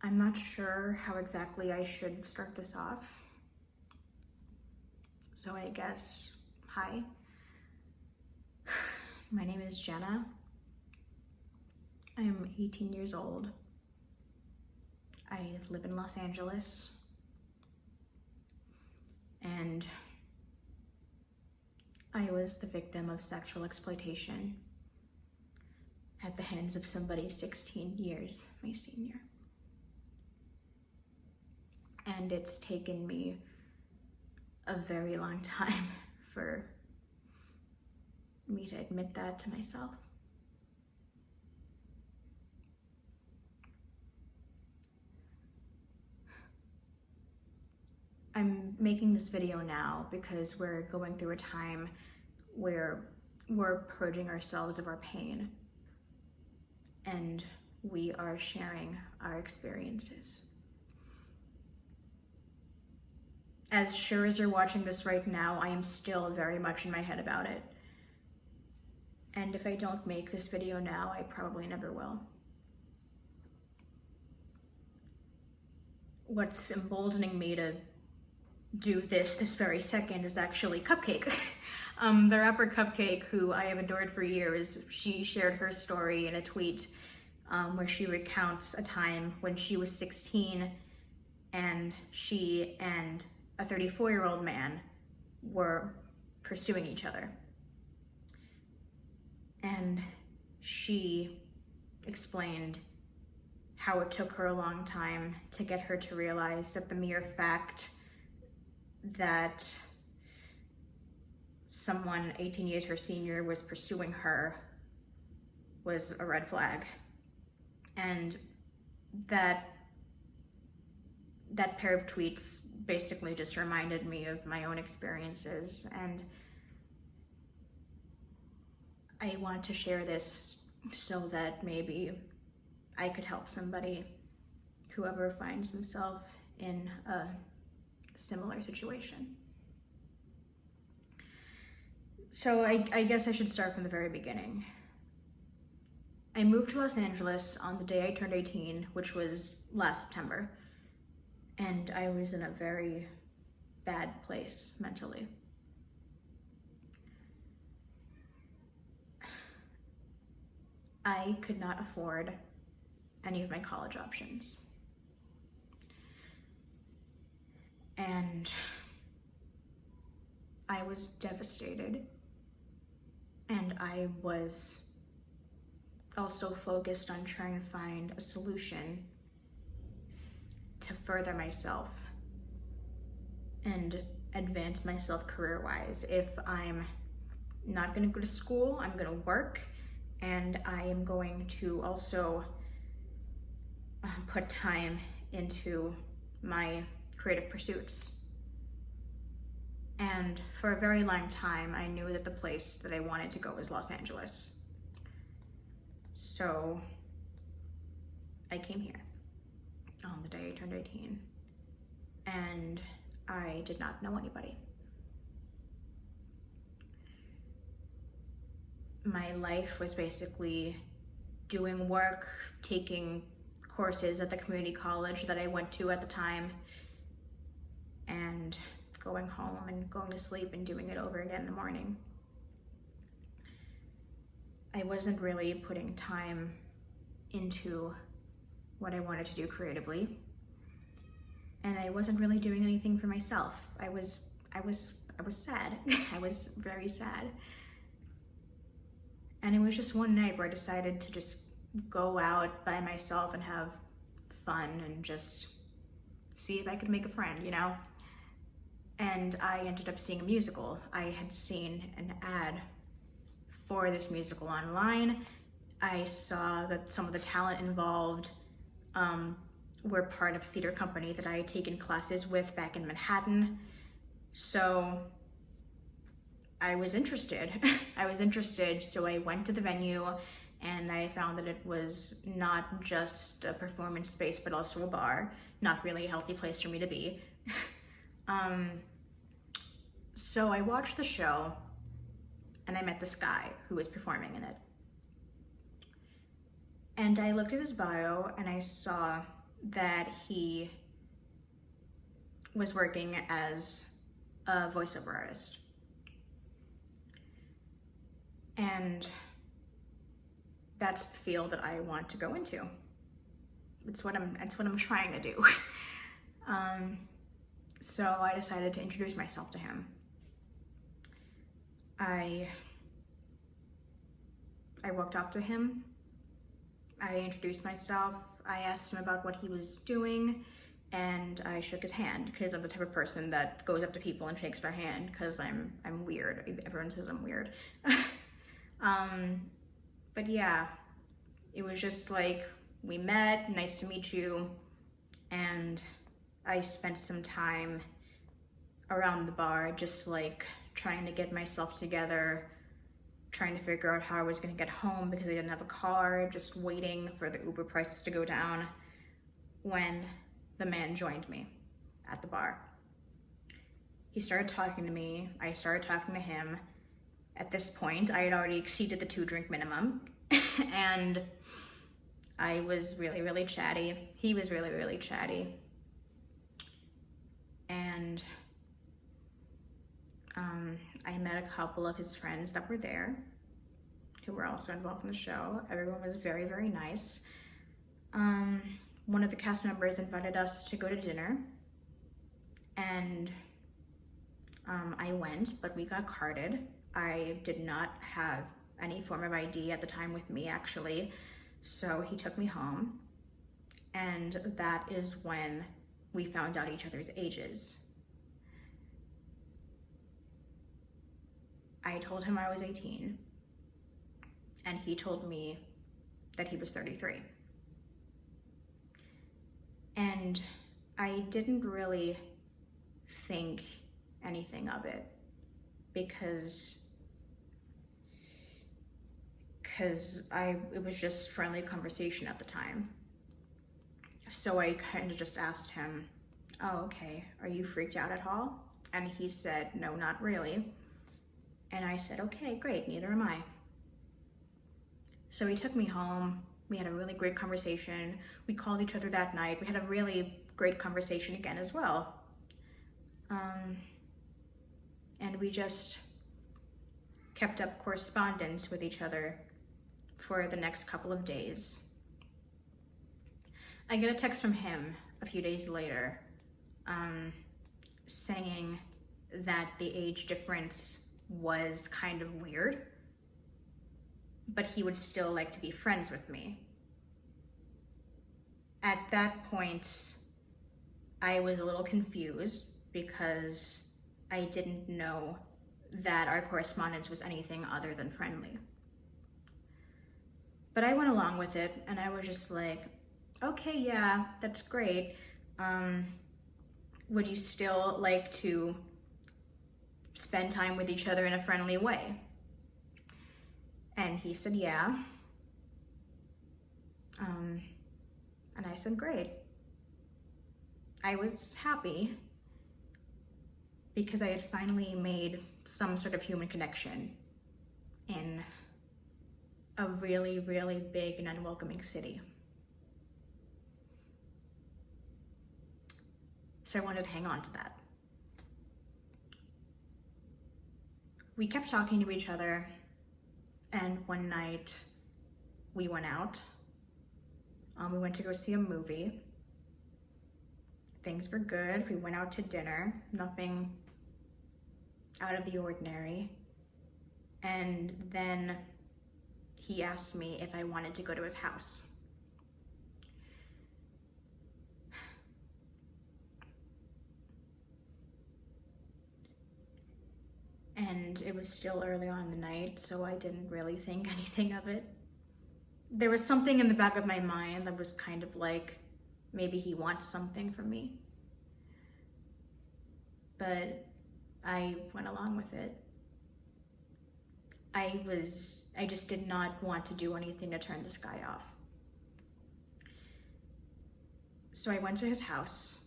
I'm not sure how exactly I should start this off. So I guess, hi. My name is Jenna. I'm 18 years old. I live in Los Angeles. And I was the victim of sexual exploitation at the hands of somebody 16 years my senior. And it's taken me a very long time for me to admit that to myself. I'm making this video now because we're going through a time where we're purging ourselves of our pain and we are sharing our experiences. As sure as you're watching this right now, I am still very much in my head about it. And if I don't make this video now, I probably never will. What's emboldening me to do this very second is actually Cupcake. The rapper Cupcake, who I have adored for years, she shared her story in a tweet where she recounts a time when she was 16 and she and a 34-year-old man were pursuing each other. And she explained how it took her a long time to get her to realize that the mere fact that someone 18 years her senior was pursuing her was a red flag. And that pair of tweets basically just reminded me of my own experiences, and I want to share this so that maybe I could help somebody, whoever finds themselves in a similar situation. So I guess I should start from the very beginning. I moved to Los Angeles on the day I turned 18, which was last September, and I was in a very bad place mentally. I could not afford any of my college options. And I was devastated. And I was also focused on trying to find a solution to further myself and advance myself career-wise. If I'm not gonna go to school, I'm gonna work, and I am going to also put time into my creative pursuits. And for a very long time, I knew that the place that I wanted to go was Los Angeles. So I came here on the day I turned 18, and I did not know anybody. My life was basically doing work, taking courses at the community college that I went to at the time, and going home and going to sleep and doing it over again in the morning. I wasn't really putting time into what I wanted to do creatively, and I wasn't really doing anything for myself. I was sad. I was very sad. And it was just one night where I decided to just go out by myself and have fun and just see if I could make a friend, you know? And I ended up seeing a musical. I had seen an ad for this musical online. I saw that some of the talent involved were part of a theater company that I had taken classes with back in Manhattan. So I was interested. So I went to the venue and I found that it was not just a performance space, but also a bar. Not really a healthy place for me to be. So I watched the show and I met this guy who was performing in it. And I looked at his bio and I saw that he was working as a voiceover artist. And that's the field that I want to go into. It's what I'm trying to do. So I decided to introduce myself to him. I walked up to him. I introduced myself. I asked him about what he was doing, and I shook his hand because I'm the type of person that goes up to people and shakes their hand because I'm weird. Everyone says I'm weird. But yeah, it was just like, we met, nice to meet you, and I spent some time around the bar just like trying to get myself together, trying to figure out how I was gonna get home because I didn't have a car, just waiting for the Uber prices to go down, when the man joined me at the bar. He started talking to me, I started talking to him. At this point, I had already exceeded the 2-drink minimum, and I was really, really chatty. He was really, really chatty. And I met a couple of his friends that were there, who were also involved in the show. Everyone was very, very nice. One of the cast members invited us to go to dinner, and I went, but we got carded. I did not have any form of ID at the time with me, actually, so he took me home, and that is when we found out each other's ages. I told him I was 18, and he told me that he was 33. And I didn't really think anything of it because it was just friendly conversation at the time. So I kind of just asked him, oh, okay, are you freaked out at all? And he said, no, not really. And I said, okay, great, neither am I. So he took me home. We had a really great conversation. We called each other that night. We had a really great conversation again as well. And we just kept up correspondence with each other for the next couple of days. I get a text from him a few days later saying that the age difference was kind of weird, but he would still like to be friends with me. At that point, I was a little confused because I didn't know that our correspondence was anything other than friendly. But I went along with it, and I was just like, okay, yeah, that's great. Would you still like to spend time with each other in a friendly way? And he said, yeah. And I said, great. I was happy because I had finally made some sort of human connection in a really, really big and unwelcoming city. So I wanted to hang on to that. We kept talking to each other, and one night we went out. We went to go see a movie. Things were good. We went out to dinner, nothing out of the ordinary. And then he asked me if I wanted to go to his house. And it was still early on in the night, so I didn't really think anything of it. There was something in the back of my mind that was kind of like, maybe he wants something from me. But I went along with it. I just did not want to do anything to turn this guy off. So I went to his house.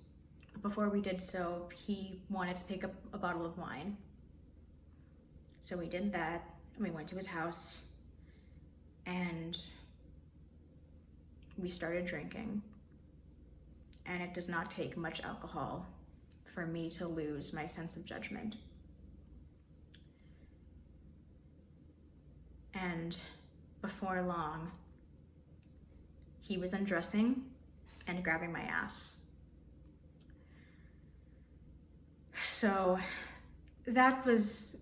Before we did so, he wanted to pick up a bottle of wine. So we did that, and we went to his house, and we started drinking. and it does not take much alcohol for me to lose my sense of judgment. And before long, he was undressing and grabbing my ass. So that was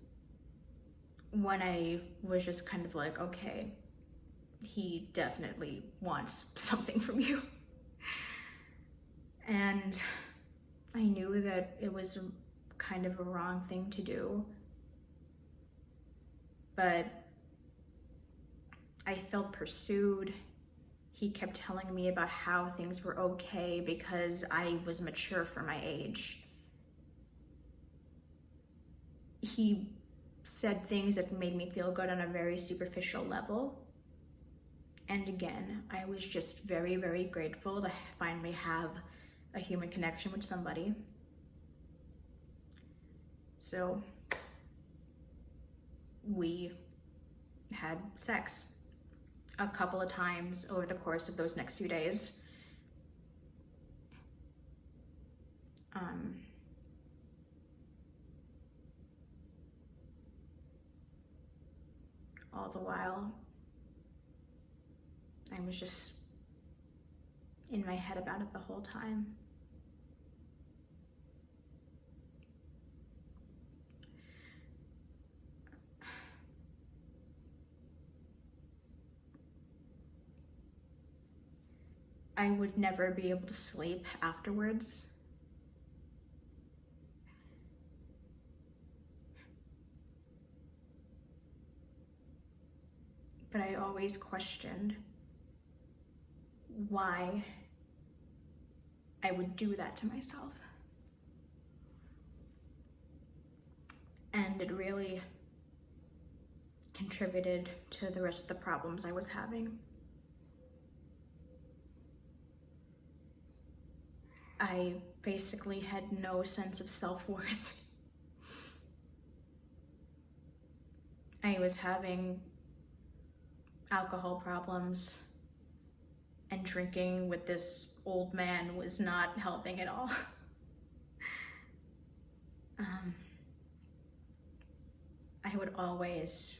when I was just kind of like, okay, he definitely wants something from you. And I knew that it was kind of a wrong thing to do, but I felt pursued. He kept telling me about how things were okay because I was mature for my age. He said things that made me feel good on a very superficial level. And again, I was just very, very grateful to finally have a human connection with somebody. So we had sex a couple of times over the course of those next few days. All the while, I was just in my head about it the whole time. I would never be able to sleep afterwards. But I always questioned why I would do that to myself. And it really contributed to the rest of the problems I was having. I basically had no sense of self-worth. I was having alcohol problems, and drinking with this old man was not helping at all. I would always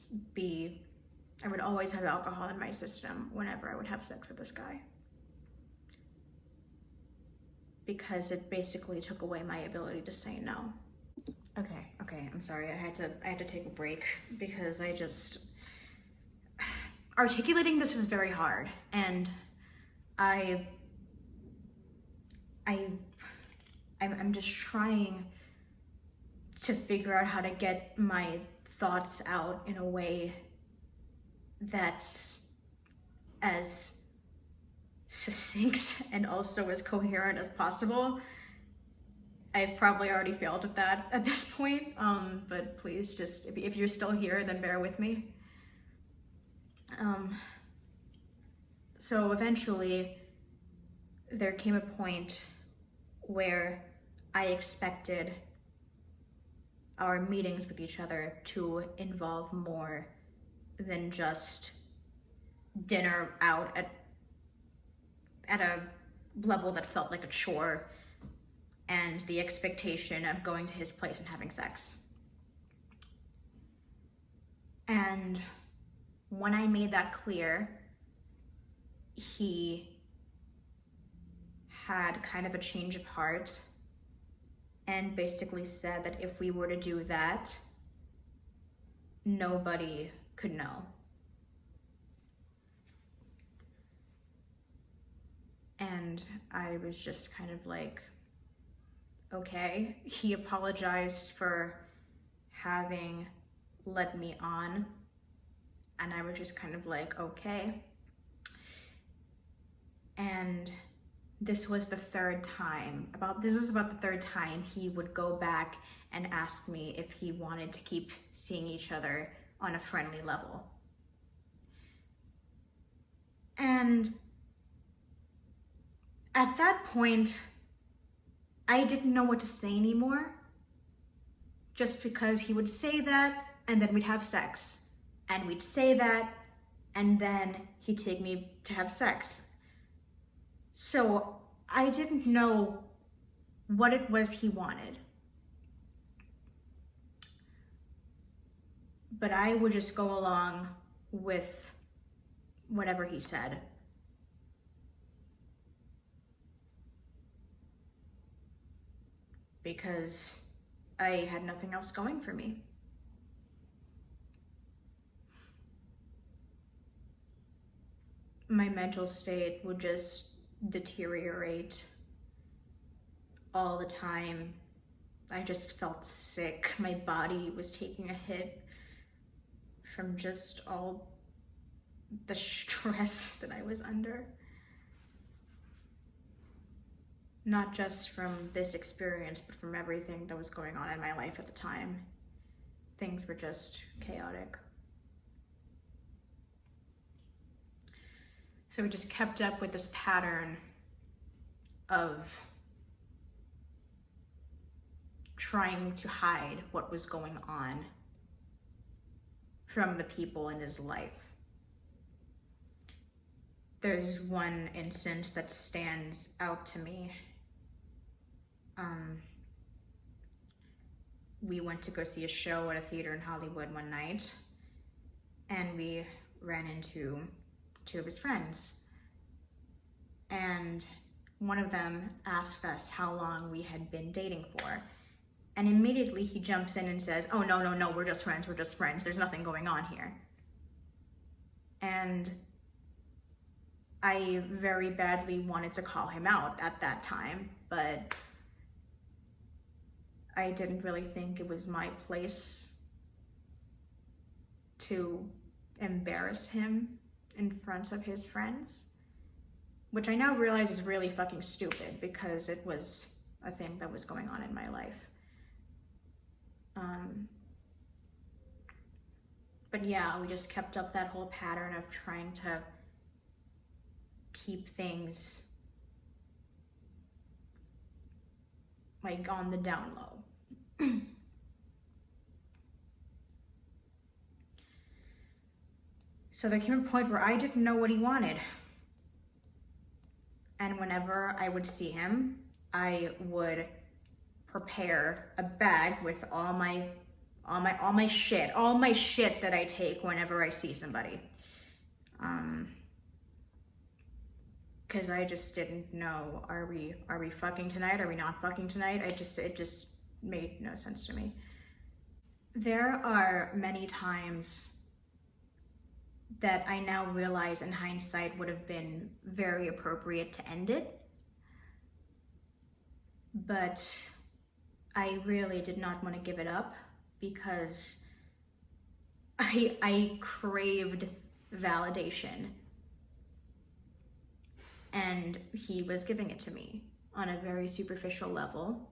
have alcohol in my system whenever I would have sex with this guy, because it basically took away my ability to say no. Okay, I'm sorry, I had to take a break because articulating this is very hard, and I'm just trying to figure out how to get my thoughts out in a way that's as succinct and also as coherent as possible. I've probably already failed at that at this point, but please just, if you're still here, then bear with me. So eventually there came a point where I expected our meetings with each other to involve more than just dinner out at a level that felt like a chore and the expectation of going to his place and having sex. And when I made that clear, he had kind of a change of heart and basically said that if we were to do that, nobody could know. And I was just kind of like, okay. He apologized for having led me on, and I was just kind of like, okay. And this was about the third time he would go back and ask me if he wanted to keep seeing each other on a friendly level. And at that point, I didn't know what to say anymore, just because he would say that and then we'd have sex, and we'd say that and then he'd take me to have sex. So I didn't know what it was he wanted. But I would just go along with whatever he said. Because I had nothing else going for me. My mental state would just deteriorate all the time. I just felt sick. My body was taking a hit from just all the stress that I was under. Not just from this experience, but from everything that was going on in my life at the time. Things were just chaotic. So we just kept up with this pattern of trying to hide what was going on from the people in his life. There's one instance that stands out to me. We went to go see a show at a theater in Hollywood one night, and we ran into two of his friends. And one of them asked us how long we had been dating for. And immediately he jumps in and says, "Oh, no, we're just friends, there's nothing going on here." And I very badly wanted to call him out at that time, but I didn't really think it was my place to embarrass him in front of his friends, which I now realize is really fucking stupid because it was a thing that was going on in my life. But yeah, we just kept up that whole pattern of trying to keep things like on the down low. So there came a point where I didn't know what he wanted. And whenever I would see him, I would prepare a bag with all my shit that I take whenever I see somebody. Because I just didn't know, are we fucking tonight? Are we not fucking tonight? It just made no sense to me. There are many times that I now realize in hindsight would have been very appropriate to end it. But I really did not want to give it up because I craved validation. And he was giving it to me on a very superficial level.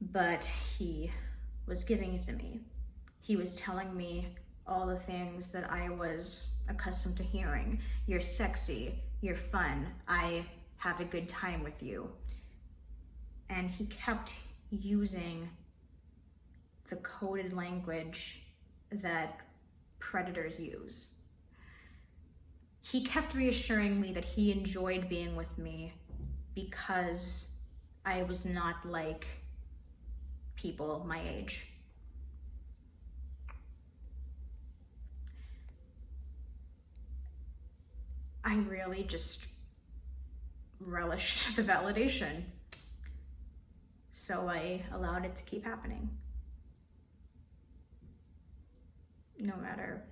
But he was giving it to me. He was telling me all the things that I was accustomed to hearing. You're sexy, you're fun, I have a good time with you. And he kept using the coded language that predators use. He kept reassuring me that he enjoyed being with me because I was not like people my age. I really just relished the validation. So I allowed it to keep happening. No matter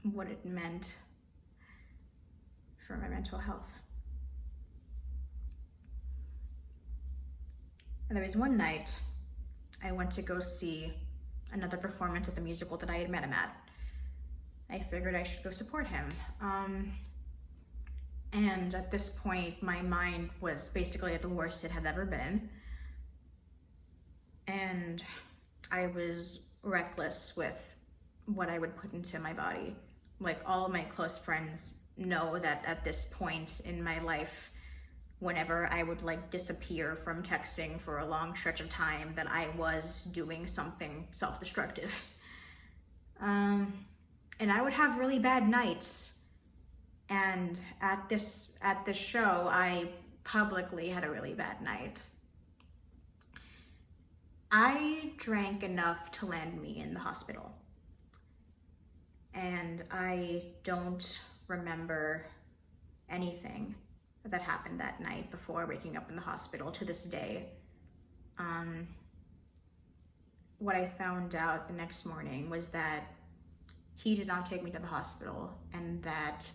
what it meant for my mental health. And there was one night I went to go see another performance at the musical that I had met him at. I figured I should go support him. And at this point, my mind was basically at the worst it had ever been. And I was reckless with what I would put into my body. Like, all of my close friends know that at this point in my life, whenever I would like disappear from texting for a long stretch of time, that I was doing something self-destructive. And I would have really bad nights And at this show, I publicly had a really bad night. I drank enough to land me in the hospital. And I don't remember anything that happened that night before waking up in the hospital to this day. What I found out the next morning was that he did not take me to the hospital, and that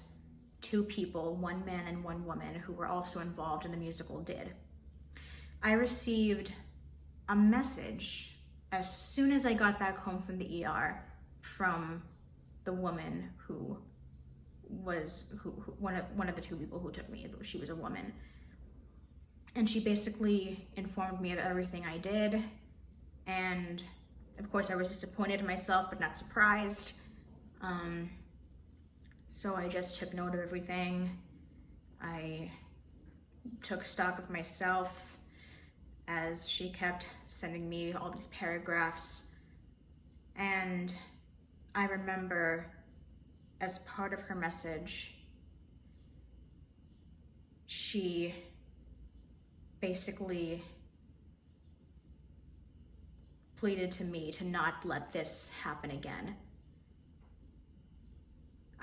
2 people, 1 man and 1 woman, who were also involved in the musical did. I received a message as soon as I got back home from the ER from the woman who was one of the 2 people who took me. She was a woman, and she basically informed me of everything I did. And of course I was disappointed in myself, but not surprised. So I just took note of everything. I took stock of myself as she kept sending me all these paragraphs. And I remember, as part of her message, she basically pleaded to me to not let this happen again.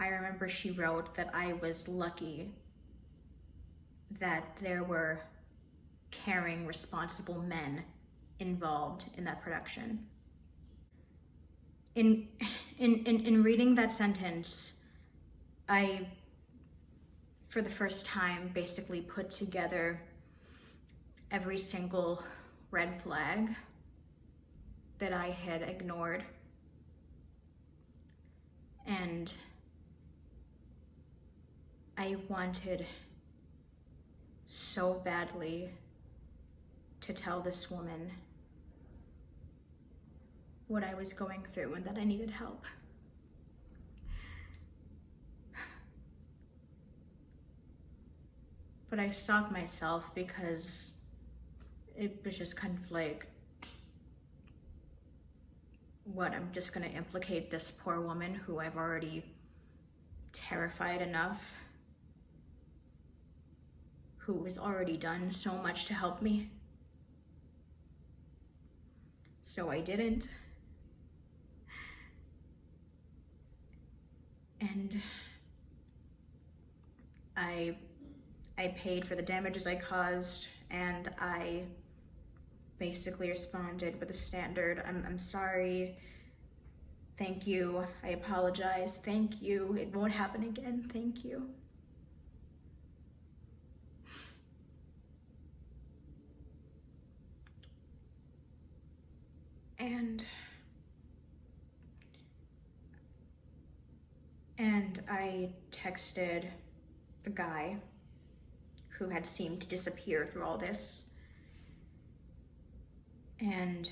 I remember she wrote that I was lucky that there were caring, responsible men involved in that production. In reading that sentence, I, for the first time, basically put together every single red flag that I had ignored. And I wanted so badly to tell this woman what I was going through and that I needed help. But I stopped myself because it was just kind of like, what, I'm just gonna implicate this poor woman who I've already terrified enough, who has already done so much to help me. So I didn't. And I paid for the damages I caused, and I basically responded with a standard, I'm sorry, thank you, I apologize, thank you, it won't happen again, thank you. And I texted the guy who had seemed to disappear through all this, and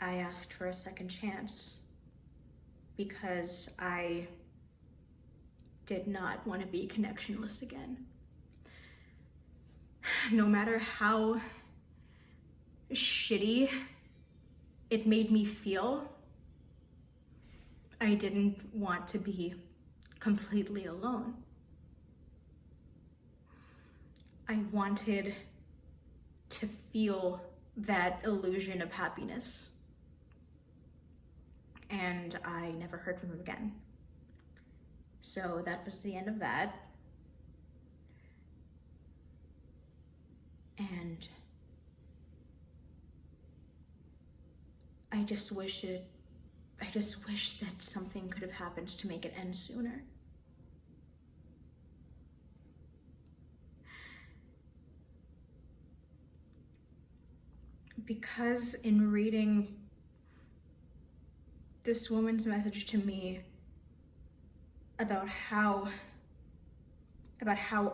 I asked for a second chance because I did not want to be connectionless again. No matter how shitty it made me feel, I didn't want to be completely alone. I wanted to feel that illusion of happiness. And I never heard from him again. So that was the end of that. And I just wish that something could have happened to make it end sooner. Because in reading this woman's message to me about how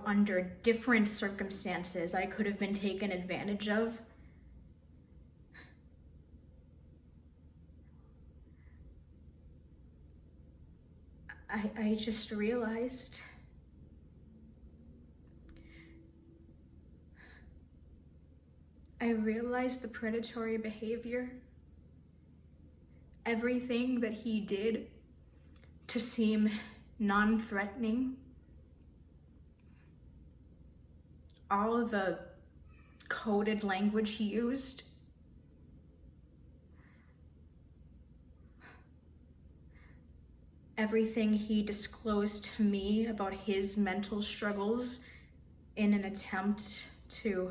under different circumstances I could have been taken advantage of, I just realized the predatory behavior, everything that he did to seem non-threatening. All of the coded language he used. Everything he disclosed to me about his mental struggles in an attempt to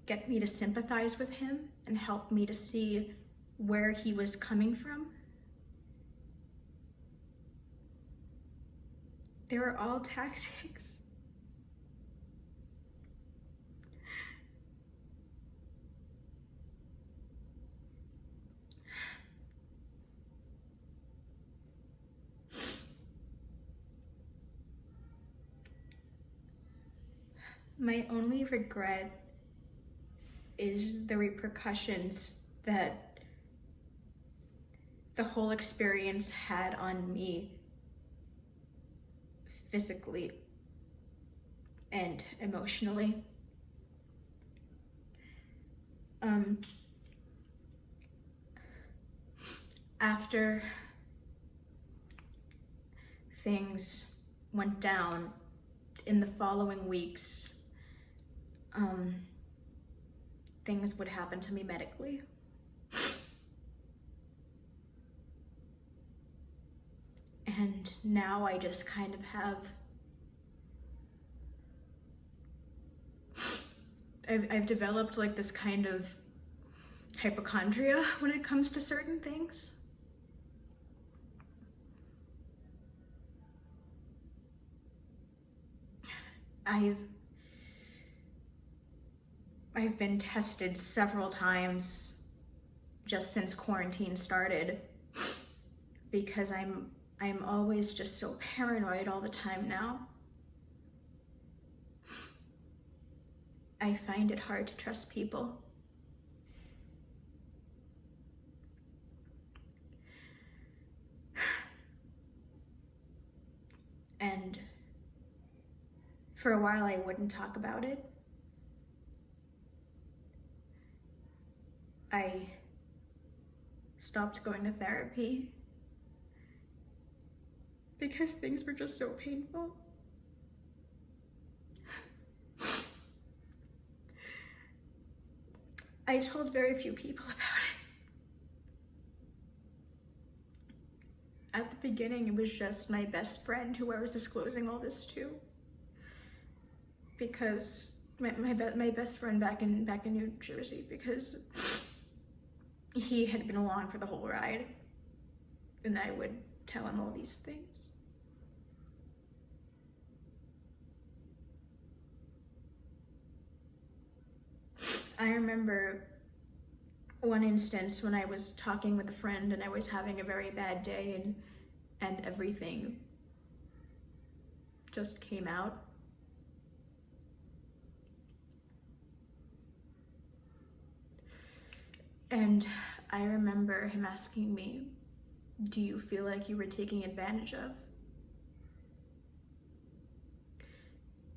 get me to sympathize with him and help me to see where he was coming from. They were all tactics. My only regret is the repercussions that the whole experience had on me physically and emotionally. After things went down in the following weeks, things would happen to me medically. And now I just kind of have, I've developed like this kind of hypochondria when it comes to certain things. I've been tested several times just since quarantine started because I'm always just so paranoid all the time now. I find it hard to trust people. And for a while I wouldn't talk about it. I stopped going to therapy because things were just so painful. I told very few people about it. At the beginning, it was just my best friend who I was disclosing all this to, because my best friend back in New Jersey, because he had been along for the whole ride, and I would tell him all these things. I remember one instance when I was talking with a friend and I was having a very bad day and everything just came out. And I remember him asking me, "Do you feel like you were taken advantage of?"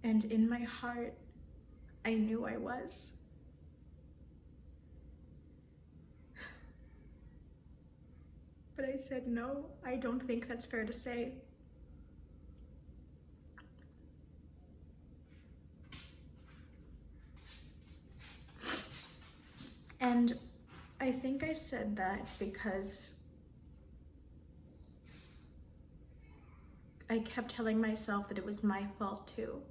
And in my heart, I knew I was. But I said, no, I don't think that's fair to say. And I think I said that because I kept telling myself that it was my fault too.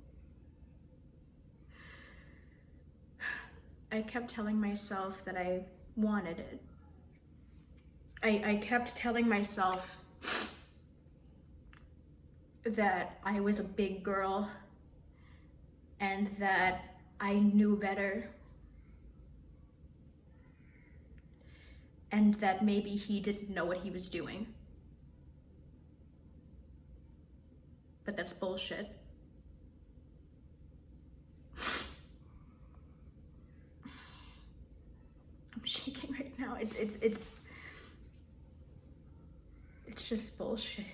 I kept telling myself that I wanted it. I kept telling myself that I was a big girl and that I knew better, and that maybe he didn't know what he was doing. But that's bullshit. I'm shaking right now. It's just bullshit.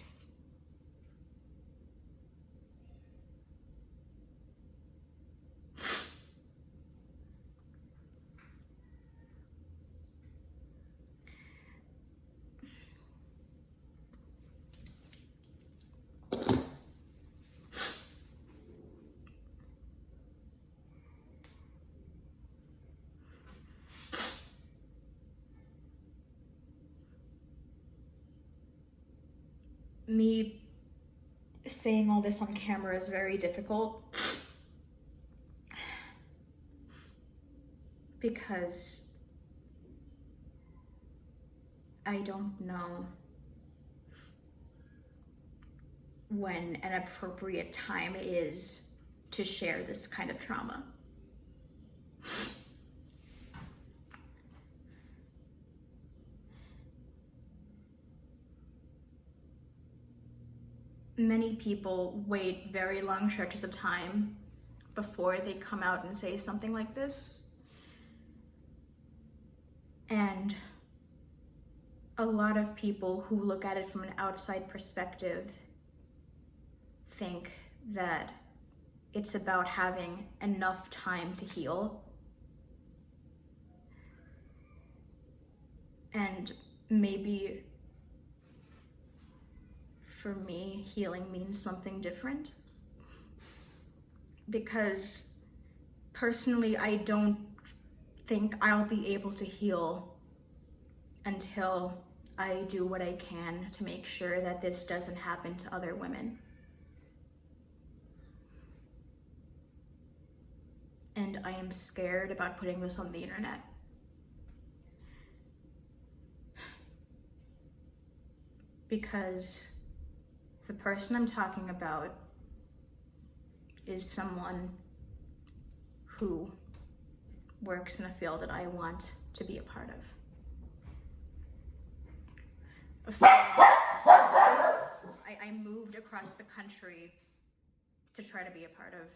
me saying all this on camera is very difficult because I don't know when an appropriate time is to share this kind of trauma. Many people wait very long stretches of time before they come out and say something like this. And a lot of people who look at it from an outside perspective think that it's about having enough time to heal. And maybe for me, healing means something different. Because personally, I don't think I'll be able to heal until I do what I can to make sure that this doesn't happen to other women. And I am scared about putting this on the internet. Because the person I'm talking about is someone who works in a field that I want to be a part of. Before I moved across the country to try to be a part of.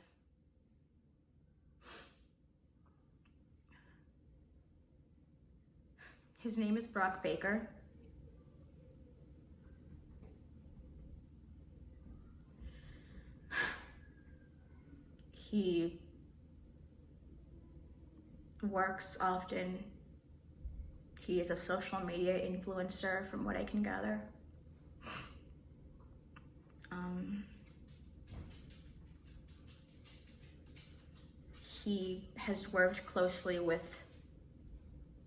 His name is Brock Baker. He works often. He is a social media influencer, from what I can gather. He has worked closely with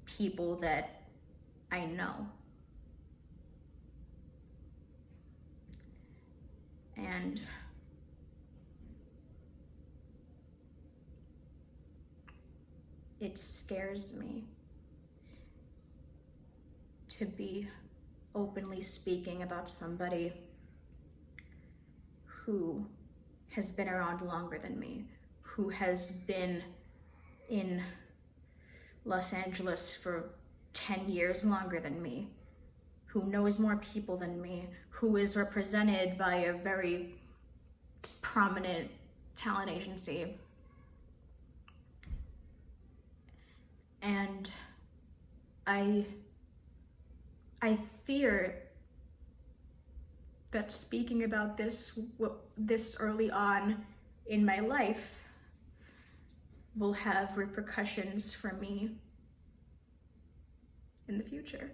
people that I know. And it scares me to be openly speaking about somebody who has been around longer than me, who has been in Los Angeles for 10 years longer than me, who knows more people than me, who is represented by a very prominent talent agency. And I fear that speaking about this early on in my life will have repercussions for me in the future.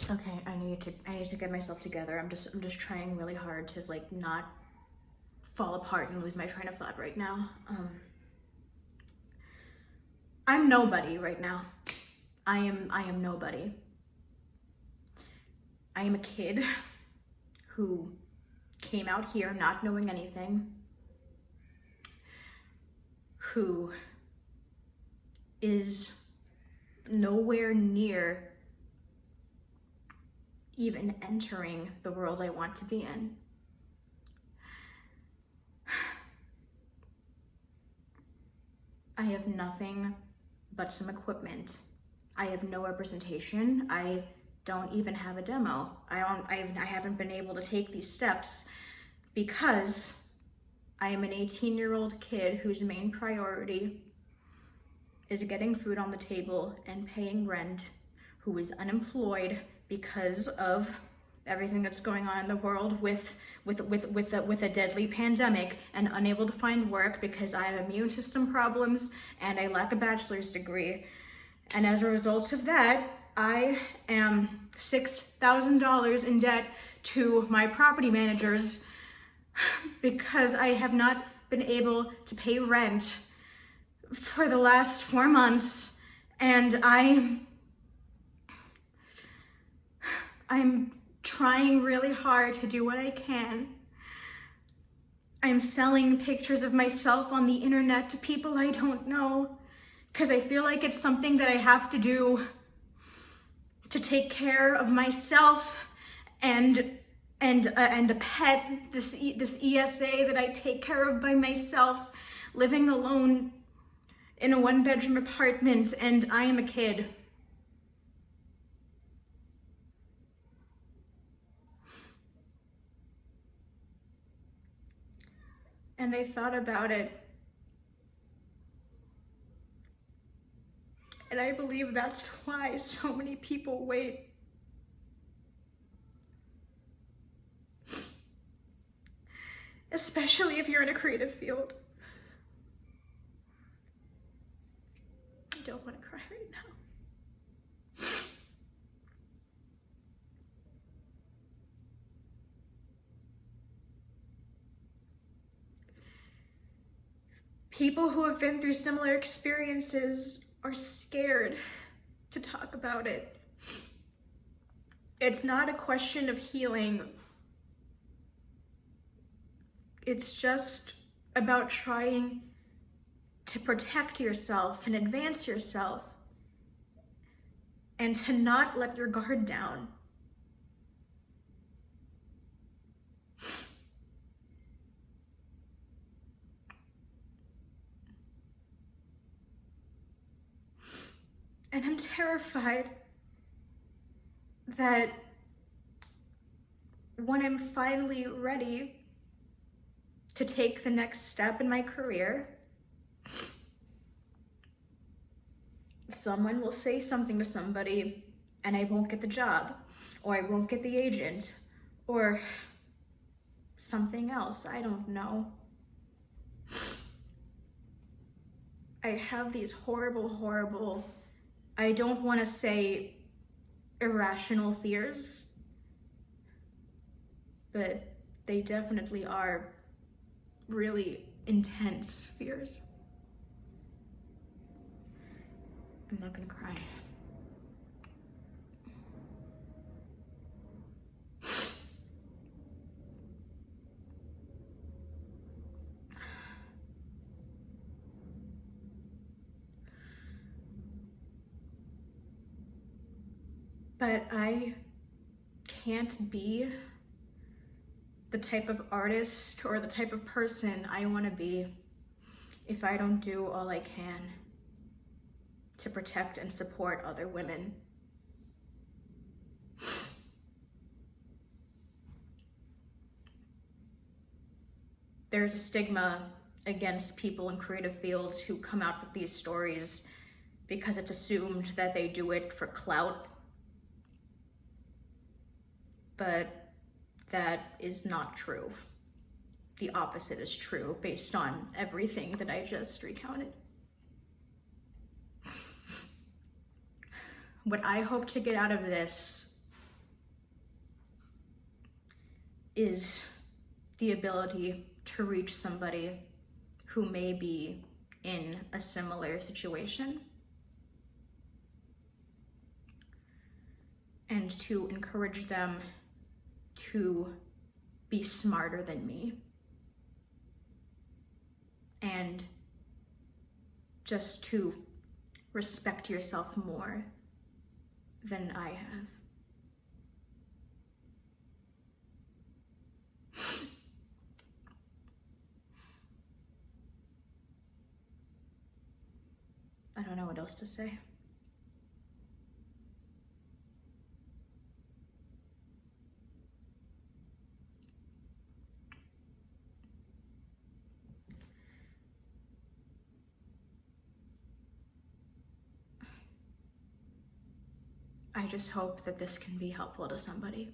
Okay, I need to get myself together. I'm just trying really hard to like not fall apart and lose my train of thought right now. I'm nobody right now. I am nobody. I am a kid who came out here not knowing anything, who is nowhere near even entering the world I want to be in. I have nothing but some equipment. I have no representation. I don't even have a demo. I haven't been able to take these steps because I am an 18-year-old kid whose main priority is getting food on the table and paying rent, who is unemployed because of everything that's going on in the world with a deadly pandemic, and unable to find work because I have immune system problems and I lack a bachelor's degree. And as a result of that, I am $6,000 in debt to my property managers because I have not been able to pay rent for the last 4 months, and I'm trying really hard to do what I can. I'm selling pictures of myself on the internet to people I don't know because I feel like it's something that I have to do to take care of myself and a pet, this ESA that I take care of by myself, living alone in a 1-bedroom apartment, and I am a kid. And I thought about it, and I believe that's why so many people wait. Especially if you're in a creative field. I don't want to cry right now. People who have been through similar experiences are scared to talk about it. It's not a question of healing. It's just about trying to protect yourself and advance yourself and to not let your guard down. And I'm terrified that when I'm finally ready to take the next step in my career, someone will say something to somebody and I won't get the job, or I won't get the agent, or something else, I don't know. I have these horrible, I don't want to say irrational fears, but they definitely are really intense fears. I'm not gonna cry. But I can't be the type of artist or the type of person I want to be if I don't do all I can to protect and support other women. There's a stigma against people in creative fields who come out with these stories because it's assumed that they do it for clout. But that is not true. The opposite is true based on everything that I just recounted. What I hope to get out of this is the ability to reach somebody who may be in a similar situation and to encourage them to be smarter than me and just to respect yourself more than I have. I don't know what else to say. I just hope that this can be helpful to somebody.